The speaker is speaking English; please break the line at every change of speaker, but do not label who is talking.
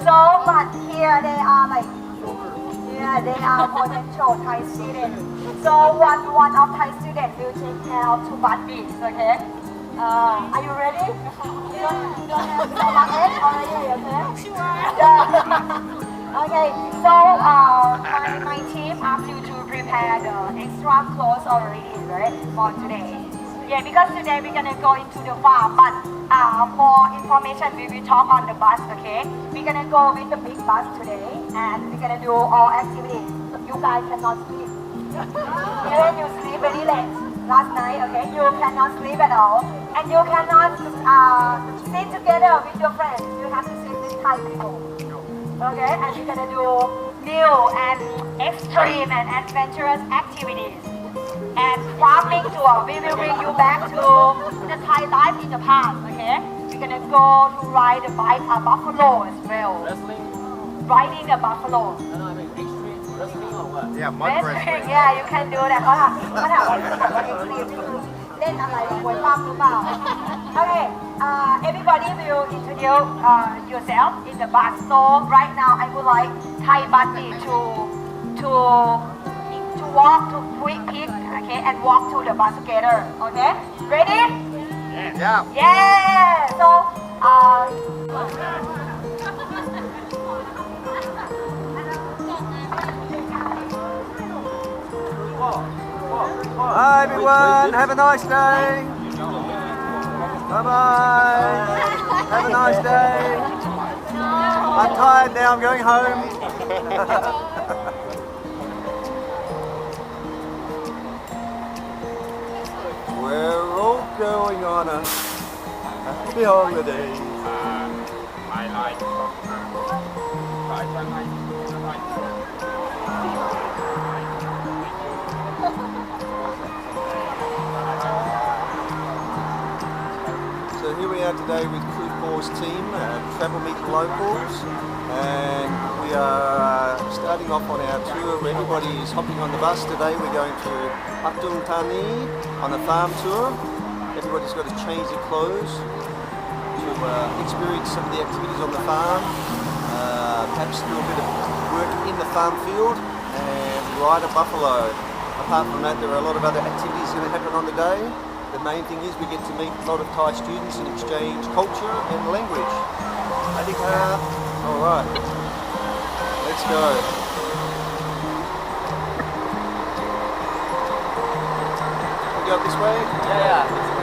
So, but here they are like, yeah, they are potential Thai students. So one of Thai students will take care of two buddies, okay? Are you ready? You don't have so much age already, okay? Sure. Yeah. Okay, so my team asked you to prepare the extra clothes already, right, for today. Yeah, because today we're gonna go into the farm, but for information we will talk on the bus, okay? We're gonna go with the big bus today, and we're gonna do all activities. You guys cannot sleep. Even you sleep very late last night, okay? You cannot sleep at all, and you cannot sit together with your friends. You have to sit with Thai people. Okay, and we're gonna do new and extreme and adventurous activities. And farming tour, we will bring you back to the Thai life in the past, okay? We're gonna go to ride a bike, a buffalo as well.
Wrestling?
Riding a buffalo.
No, I mean extreme wrestling or what?
Yeah, mud wrestling.
Yeah, you can do that. เขาถามว่าextreme คือเล่นอะไรมวยปั้มหรือเปล่า Okay, everybody will introduce yourself in the bus. So right now I would like Thai buddy to walk to quick pick, okay, and walk to the bus together. Okay, ready?
Yeah.
Yeah. So
Hi everyone, have a nice day. Bye bye. Have a nice day. I'm tired now, I'm going home. We're all going on a happy holiday.
I like.
So here we are today with Crew 4's team, Travel Meet Locals, and we are starting off on our tour. Everybody is hopping on the bus today. We're going to Patung Thani on a farm tour. Everybody's got to change their clothes to experience some of the activities on the farm, perhaps do a bit of work in the farm field and ride a buffalo. Apart from that, there are a lot of other activities going to happen on the day. The main thing is we get to meet a lot of Thai students and exchange culture and language. All right, let's go. We go up this way?
Yeah.